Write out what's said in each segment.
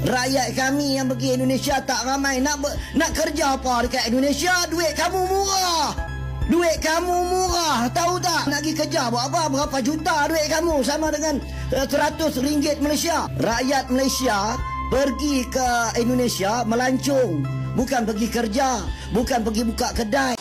Rakyat kami yang pergi Indonesia tak ramai. Nak kerja apa dekat Indonesia? Duit kamu murah. Duit kamu murah. Tahu tak? Nak pergi kerja buat apa? Berapa juta duit kamu? Sama dengan RM100 Malaysia. Rakyat Malaysia pergi ke Indonesia melancong. Bukan pergi kerja. Bukan pergi buka kedai.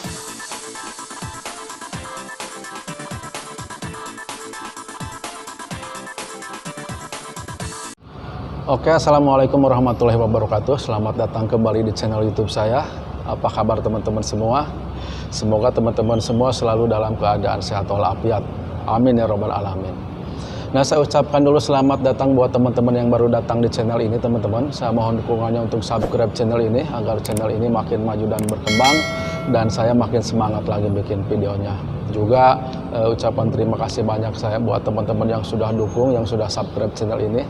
Oke, Assalamualaikum warahmatullahi wabarakatuh. Selamat datang kembali di channel YouTube saya. Apa kabar teman-teman semua? Semoga teman-teman semua selalu dalam keadaan sehat walafiat. Amin ya robbal alamin. Nah, saya ucapkan dulu selamat datang buat teman-teman yang baru datang di channel ini, teman-teman. Saya mohon dukungannya untuk subscribe channel ini agar channel ini makin maju dan berkembang dan saya makin semangat lagi bikin videonya. Juga ucapan terima kasih banyak saya buat teman-teman yang sudah dukung, yang sudah subscribe channel ini.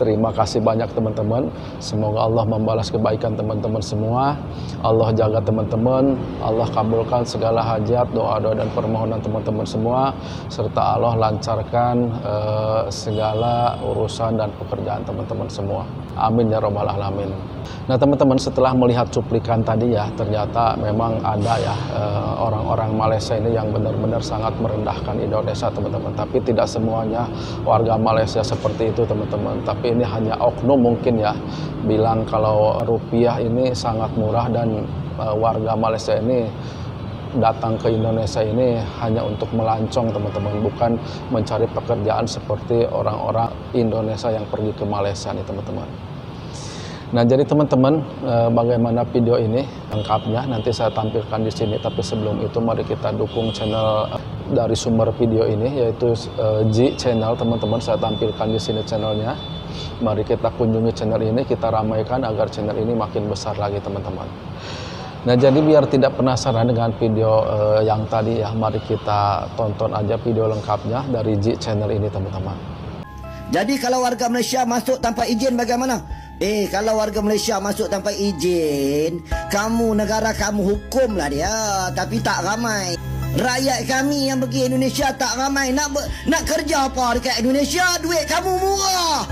Terima kasih banyak teman-teman. Semoga Allah membalas kebaikan teman-teman semua. Allah jaga teman-teman. Allah kabulkan segala hajat, doa-doa dan permohonan teman-teman semua. Serta Allah lancarkan segala urusan dan pekerjaan teman-teman semua. Amin ya robbal alamin. Nah teman-teman, setelah melihat cuplikan tadi ya, ternyata memang ada ya orang-orang Malaysia ini yang benar-benar sangat merendahkan Indonesia teman-teman. Tapi tidak semuanya warga Malaysia seperti itu teman-teman. Tapi ini hanya oknum mungkin ya, bilang kalau rupiah ini sangat murah dan warga Malaysia ini datang ke Indonesia ini hanya untuk melancong teman-teman, bukan mencari pekerjaan seperti orang-orang Indonesia yang pergi ke Malaysia nih teman-teman. Nah, jadi teman-teman, bagaimana video ini lengkapnya nanti saya tampilkan di sini. Tapi sebelum itu mari kita dukung channel dari sumber video ini, yaitu Ji Channel teman-teman. Saya tampilkan di sini channelnya. Mari kita kunjungi channel ini, kita ramaikan agar channel ini makin besar lagi teman-teman. Nah, jadi biar tidak penasaran dengan video yang tadi ya, mari kita tonton aja video lengkapnya dari Ji Channel ini teman-teman. Jadi kalau warga Malaysia masuk tanpa izin bagaimana? Kalau warga Malaysia masuk tanpa izin, kamu negara kamu hukumlah dia, tapi tak ramai. Rakyat kami yang pergi Indonesia tak ramai. Nak kerja apa dekat Indonesia? Duit kamu murah.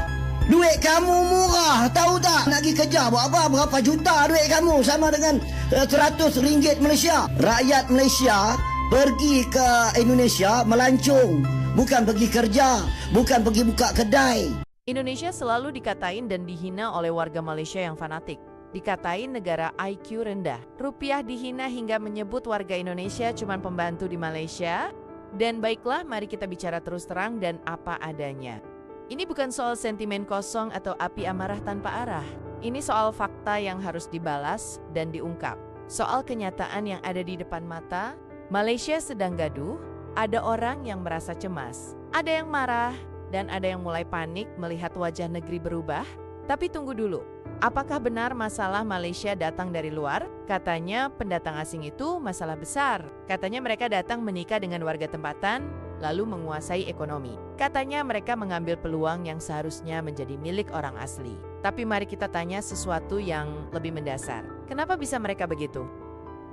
Duit kamu murah. Tahu tak? Nak pergi kerja buat apa? Berapa juta duit kamu? Sama dengan RM100 Malaysia. Rakyat Malaysia pergi ke Indonesia melancong. Bukan pergi kerja. Bukan pergi buka kedai. Indonesia selalu dikatain dan dihina oleh warga Malaysia yang fanatik. Dikatain negara IQ rendah. Rupiah dihina hingga menyebut warga Indonesia cuma pembantu di Malaysia. Dan baiklah, mari kita bicara terus terang dan apa adanya. Ini bukan soal sentimen kosong atau api amarah tanpa arah. Ini soal fakta yang harus dibalas dan diungkap. Soal kenyataan yang ada di depan mata. Malaysia sedang gaduh, ada orang yang merasa cemas, ada yang marah, dan ada yang mulai panik melihat wajah negeri berubah. Tapi tunggu dulu, apakah benar masalah Malaysia datang dari luar? Katanya pendatang asing itu masalah besar. Katanya mereka datang menikah dengan warga tempatan, lalu menguasai ekonomi. Katanya mereka mengambil peluang yang seharusnya menjadi milik orang asli. Tapi mari kita tanya sesuatu yang lebih mendasar. Kenapa bisa mereka begitu?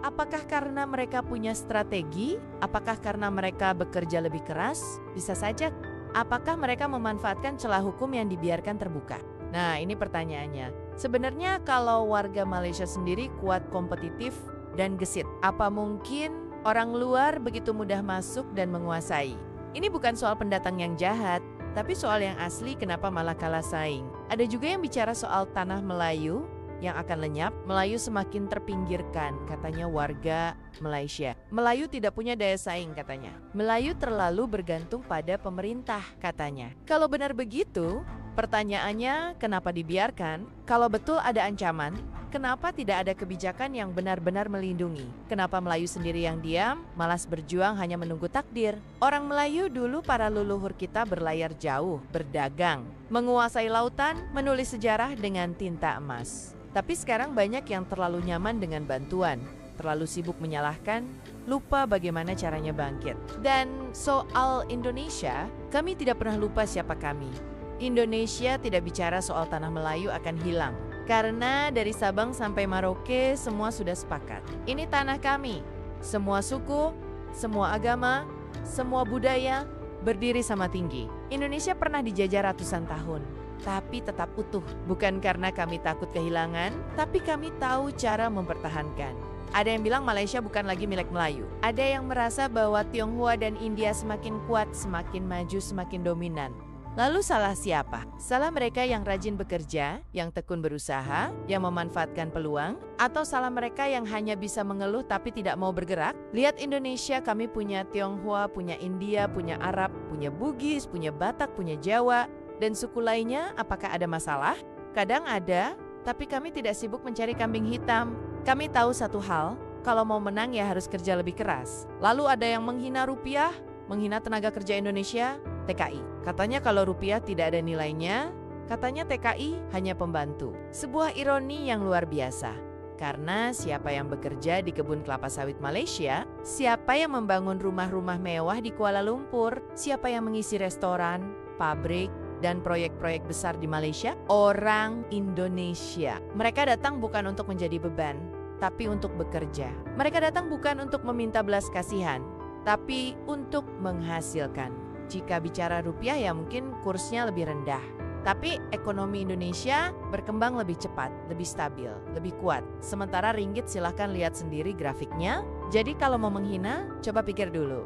Apakah karena mereka punya strategi? Apakah karena mereka bekerja lebih keras? Bisa saja. Apakah mereka memanfaatkan celah hukum yang dibiarkan terbuka? Nah, ini pertanyaannya. Sebenarnya kalau warga Malaysia sendiri kuat kompetitif dan gesit, apa mungkin orang luar begitu mudah masuk dan menguasai? Ini bukan soal pendatang yang jahat, tapi soal yang asli kenapa malah kalah saing. Ada juga yang bicara soal tanah Melayu yang akan lenyap, Melayu semakin terpinggirkan, katanya warga Malaysia. Melayu tidak punya daya saing, katanya. Melayu terlalu bergantung pada pemerintah, katanya. Kalau benar begitu, pertanyaannya kenapa dibiarkan? Kalau betul ada ancaman, kenapa tidak ada kebijakan yang benar-benar melindungi? Kenapa Melayu sendiri yang diam, malas berjuang hanya menunggu takdir? Orang Melayu dulu para leluhur kita berlayar jauh, berdagang, menguasai lautan, menulis sejarah dengan tinta emas. Tapi sekarang banyak yang terlalu nyaman dengan bantuan, terlalu sibuk menyalahkan, lupa bagaimana caranya bangkit. Dan soal Indonesia, kami tidak pernah lupa siapa kami. Indonesia tidak bicara soal tanah Melayu akan hilang. Karena dari Sabang sampai Merauke semua sudah sepakat. Ini tanah kami. Semua suku, semua agama, semua budaya berdiri sama tinggi. Indonesia pernah dijajah ratusan tahun. tapi tetap utuh. Bukan karena kami takut kehilangan, tapi kami tahu cara mempertahankan. Ada yang bilang Malaysia bukan lagi milik Melayu. Ada yang merasa bahwa Tionghoa dan India semakin kuat, semakin maju, semakin dominan. Lalu salah siapa? Salah mereka yang rajin bekerja, yang tekun berusaha, yang memanfaatkan peluang, atau salah mereka yang hanya bisa mengeluh tapi tidak mau bergerak? Lihat Indonesia, kami punya Tionghoa, punya India, punya Arab, punya Bugis, punya Batak, punya Jawa, dan suku lainnya. Apakah ada masalah? Kadang ada, tapi kami tidak sibuk mencari kambing hitam. Kami tahu satu hal, kalau mau menang ya harus kerja lebih keras. Lalu ada yang menghina rupiah, menghina tenaga kerja Indonesia, TKI. Katanya kalau rupiah tidak ada nilainya, katanya TKI hanya pembantu. Sebuah ironi yang luar biasa. Karena siapa yang bekerja di kebun kelapa sawit Malaysia, siapa yang membangun rumah-rumah mewah di Kuala Lumpur, siapa yang mengisi restoran, pabrik, dan proyek-proyek besar di Malaysia? Orang Indonesia. Mereka datang bukan untuk menjadi beban, tapi untuk bekerja. Mereka datang bukan untuk meminta belas kasihan, tapi untuk menghasilkan. Jika bicara rupiah ya mungkin kursnya lebih rendah. Tapi ekonomi Indonesia berkembang lebih cepat, lebih stabil, lebih kuat. Sementara ringgit silahkan lihat sendiri grafiknya. Jadi kalau mau menghina, coba pikir dulu.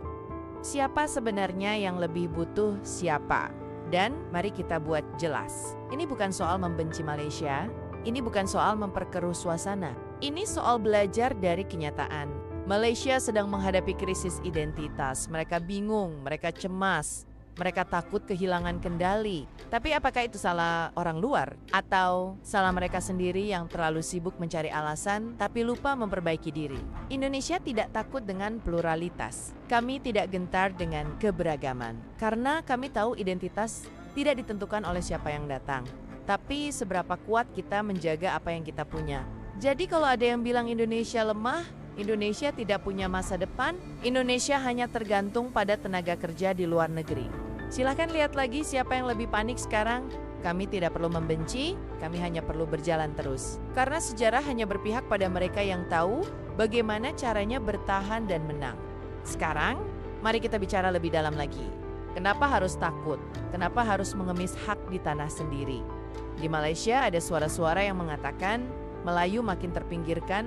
Siapa sebenarnya yang lebih butuh siapa? Dan mari kita buat jelas. Ini bukan soal membenci Malaysia, ini bukan soal memperkeruh suasana. Ini soal belajar dari kenyataan. Malaysia sedang menghadapi krisis identitas. Mereka bingung, mereka cemas, mereka takut kehilangan kendali. Tapi apakah itu salah orang luar? Atau salah mereka sendiri yang terlalu sibuk mencari alasan tapi lupa memperbaiki diri? Indonesia tidak takut dengan pluralitas. Kami tidak gentar dengan keberagaman. Karena kami tahu identitas tidak ditentukan oleh siapa yang datang, tapi seberapa kuat kita menjaga apa yang kita punya. Jadi kalau ada yang bilang Indonesia lemah, Indonesia tidak punya masa depan, Indonesia hanya tergantung pada tenaga kerja di luar negeri. Silahkan lihat lagi siapa yang lebih panik sekarang. Kami tidak perlu membenci, kami hanya perlu berjalan terus. Karena sejarah hanya berpihak pada mereka yang tahu bagaimana caranya bertahan dan menang. Sekarang, mari kita bicara lebih dalam lagi. Kenapa harus takut? Kenapa harus mengemis hak di tanah sendiri? Di Malaysia ada suara-suara yang mengatakan Melayu makin terpinggirkan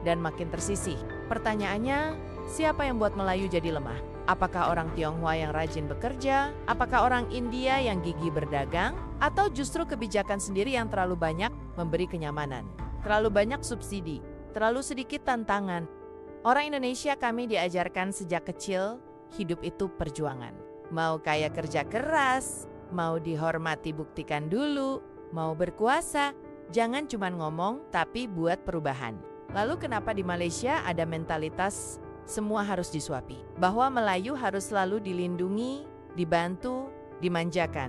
dan makin tersisih. Pertanyaannya, siapa yang buat Melayu jadi lemah? Apakah orang Tionghoa yang rajin bekerja? Apakah orang India yang gigih berdagang? Atau justru kebijakan sendiri yang terlalu banyak memberi kenyamanan? Terlalu banyak subsidi, terlalu sedikit tantangan. Orang Indonesia kami diajarkan sejak kecil, hidup itu perjuangan. Mau kaya kerja keras, mau dihormati buktikan dulu, mau berkuasa, jangan cuma ngomong tapi buat perubahan. Lalu kenapa di Malaysia ada mentalitas semua harus disuapi? Bahwa Melayu harus selalu dilindungi, dibantu, dimanjakan.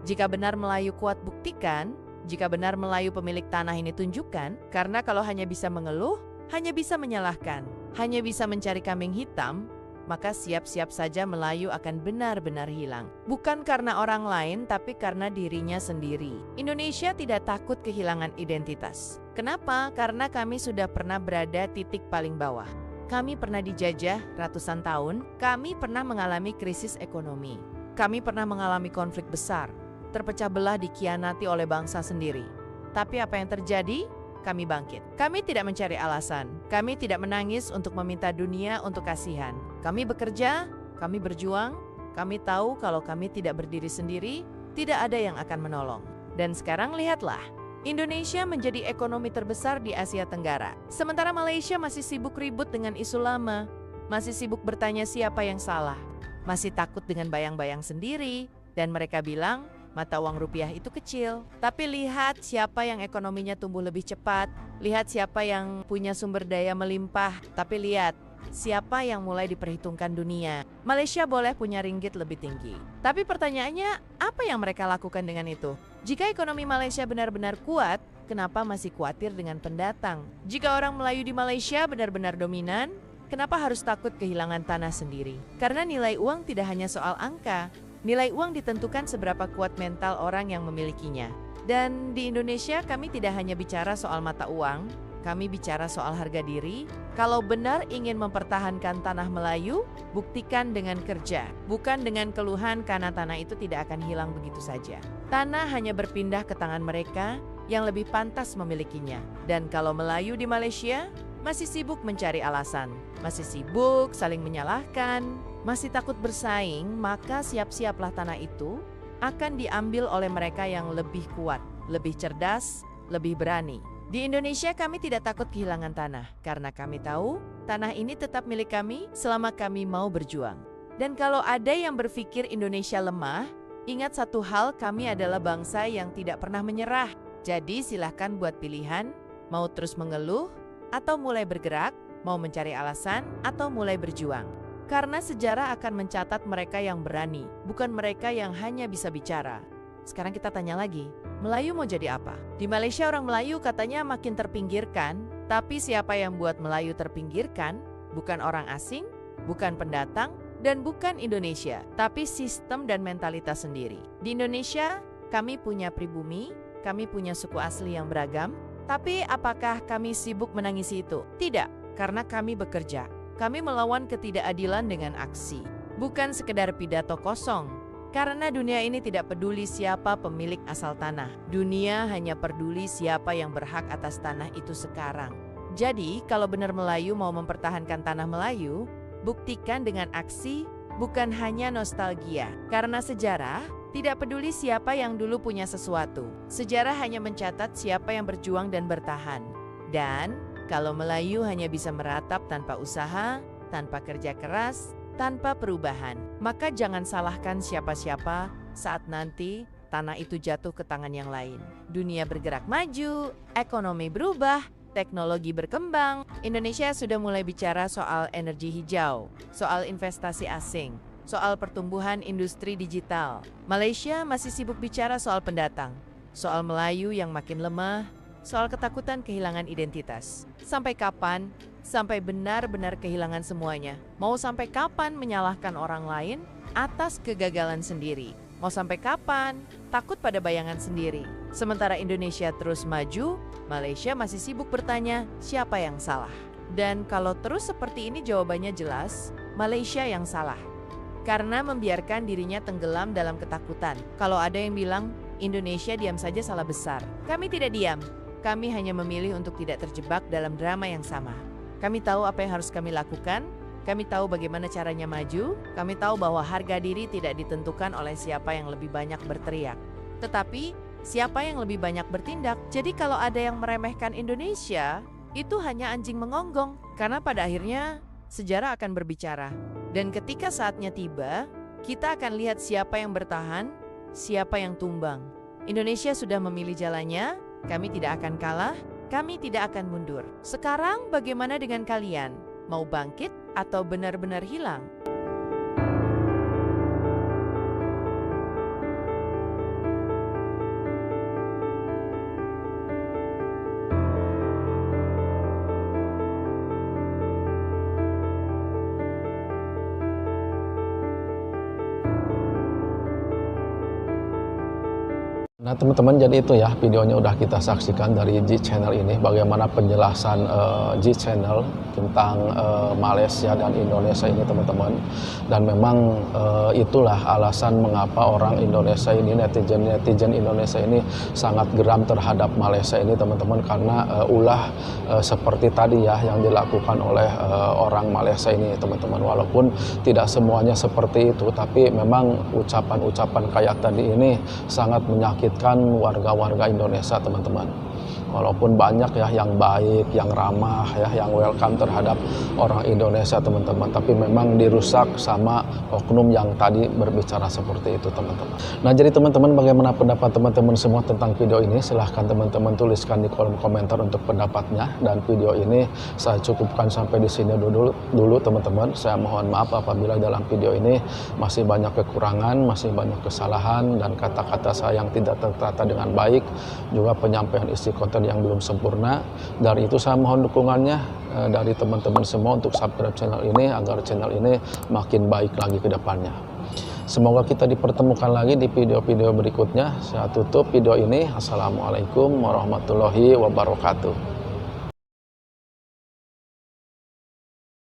Jika benar Melayu kuat buktikan, jika benar Melayu pemilik tanah ini tunjukkan, karena kalau hanya bisa mengeluh, hanya bisa menyalahkan, hanya bisa mencari kambing hitam, maka siap-siap saja Melayu akan benar-benar hilang. Bukan karena orang lain, tapi karena dirinya sendiri. Indonesia tidak takut kehilangan identitas. Kenapa? Karena kami sudah pernah berada titik paling bawah. Kami pernah dijajah ratusan tahun, kami pernah mengalami krisis ekonomi. Kami pernah mengalami konflik besar, terpecah belah dikhianati oleh bangsa sendiri. Tapi apa yang terjadi? Kami bangkit. Kami tidak mencari alasan. Kami tidak menangis untuk meminta dunia untuk kasihan. Kami bekerja, kami berjuang, kami tahu kalau kami tidak berdiri sendiri, tidak ada yang akan menolong. Dan sekarang lihatlah, Indonesia menjadi ekonomi terbesar di Asia Tenggara. Sementara Malaysia masih sibuk ribut dengan isu lama, masih sibuk bertanya siapa yang salah, masih takut dengan bayang-bayang sendiri, dan mereka bilang, mata uang rupiah itu kecil. Tapi lihat siapa yang ekonominya tumbuh lebih cepat, lihat siapa yang punya sumber daya melimpah, tapi lihat siapa yang mulai diperhitungkan dunia. Malaysia boleh punya ringgit lebih tinggi. Tapi pertanyaannya, apa yang mereka lakukan dengan itu? Jika ekonomi Malaysia benar-benar kuat, kenapa masih khawatir dengan pendatang? Jika orang Melayu di Malaysia benar-benar dominan, kenapa harus takut kehilangan tanah sendiri? Karena nilai uang tidak hanya soal angka. Nilai uang ditentukan seberapa kuat mental orang yang memilikinya. Dan di Indonesia kami tidak hanya bicara soal mata uang, kami bicara soal harga diri. Kalau benar ingin mempertahankan tanah Melayu, buktikan dengan kerja, bukan dengan keluhan karena tanah itu tidak akan hilang begitu saja. Tanah hanya berpindah ke tangan mereka yang lebih pantas memilikinya. Dan kalau Melayu di Malaysia, masih sibuk mencari alasan, masih sibuk saling menyalahkan, masih takut bersaing, maka siap-siaplah tanah itu akan diambil oleh mereka yang lebih kuat, lebih cerdas, lebih berani. Di Indonesia kami tidak takut kehilangan tanah, karena kami tahu tanah ini tetap milik kami selama kami mau berjuang. Dan kalau ada yang berpikir Indonesia lemah, ingat satu hal, kami adalah bangsa yang tidak pernah menyerah. Jadi silahkan buat pilihan, mau terus mengeluh, atau mulai bergerak, mau mencari alasan, atau mulai berjuang. Karena sejarah akan mencatat mereka yang berani, bukan mereka yang hanya bisa bicara. Sekarang kita tanya lagi, Melayu mau jadi apa? Di Malaysia orang Melayu katanya makin terpinggirkan, tapi siapa yang buat Melayu terpinggirkan? Bukan orang asing, bukan pendatang, dan bukan Indonesia, tapi sistem dan mentalitas sendiri. Di Indonesia, kami punya pribumi, kami punya suku asli yang beragam, tapi apakah kami sibuk menangisi itu? Tidak, karena kami bekerja. Kami melawan ketidakadilan dengan aksi, bukan sekedar pidato kosong. Karena dunia ini tidak peduli siapa pemilik asal tanah. Dunia hanya peduli siapa yang berhak atas tanah itu sekarang. Jadi, kalau benar Melayu mau mempertahankan tanah Melayu, buktikan dengan aksi, bukan hanya nostalgia. Karena sejarah tidak peduli siapa yang dulu punya sesuatu. Sejarah hanya mencatat siapa yang berjuang dan bertahan. Dan kalau Melayu hanya bisa meratap tanpa usaha, tanpa kerja keras, tanpa perubahan, maka jangan salahkan siapa-siapa saat nanti tanah itu jatuh ke tangan yang lain. Dunia bergerak maju, ekonomi berubah, teknologi berkembang. Indonesia sudah mulai bicara soal energi hijau, soal investasi asing, soal pertumbuhan industri digital. Malaysia masih sibuk bicara soal pendatang, soal Melayu yang makin lemah, soal ketakutan kehilangan identitas. Sampai kapan? Sampai benar-benar kehilangan semuanya. Mau sampai kapan menyalahkan orang lain atas kegagalan sendiri? Mau sampai kapan takut pada bayangan sendiri? Sementara Indonesia terus maju, Malaysia masih sibuk bertanya siapa yang salah. Dan kalau terus seperti ini jawabannya jelas, Malaysia yang salah. Karena membiarkan dirinya tenggelam dalam ketakutan. Kalau ada yang bilang Indonesia diam saja salah besar. Kami tidak diam. Kami hanya memilih untuk tidak terjebak dalam drama yang sama. Kami tahu apa yang harus kami lakukan, kami tahu bagaimana caranya maju, kami tahu bahwa harga diri tidak ditentukan oleh siapa yang lebih banyak berteriak, tetapi siapa yang lebih banyak bertindak. Jadi kalau ada yang meremehkan Indonesia, itu hanya anjing mengonggong, karena pada akhirnya sejarah akan berbicara. Dan ketika saatnya tiba, kita akan lihat siapa yang bertahan, siapa yang tumbang. Indonesia sudah memilih jalannya, kami tidak akan kalah. Kami tidak akan mundur. Sekarang bagaimana dengan kalian? Mau bangkit atau benar-benar hilang? Nah teman-teman, jadi itu ya videonya udah kita saksikan dari G Channel ini, bagaimana penjelasan G Channel tentang Malaysia dan Indonesia ini teman-teman. Dan memang itulah alasan mengapa orang Indonesia ini, netizen Indonesia ini sangat geram terhadap Malaysia ini teman-teman, karena ulah seperti tadi ya yang dilakukan oleh orang Malaysia ini teman-teman. Walaupun tidak semuanya seperti itu, tapi memang ucapan-ucapan kayak tadi ini sangat menyakitkan warga-warga Indonesia teman-teman. Walaupun banyak ya yang baik, yang ramah ya, yang welcome terhadap orang Indonesia teman-teman, tapi memang dirusak sama oknum yang tadi berbicara seperti itu teman-teman. Nah jadi teman-teman, bagaimana pendapat teman-teman semua tentang video ini? Silahkan teman-teman tuliskan di kolom komentar untuk pendapatnya. Dan video ini saya cukupkan sampai di sini dulu teman-teman. Saya mohon maaf apabila dalam video ini masih banyak kekurangan, masih banyak kesalahan, dan kata-kata saya yang tidak tertata dengan baik, juga penyampaian isi konten yang belum sempurna. Dari itu saya mohon dukungannya dari teman-teman semua untuk subscribe channel ini agar channel ini makin baik lagi ke depannya. Semoga kita dipertemukan lagi di video-video berikutnya. Saya tutup video ini. Assalamualaikum warahmatullahi wabarakatuh.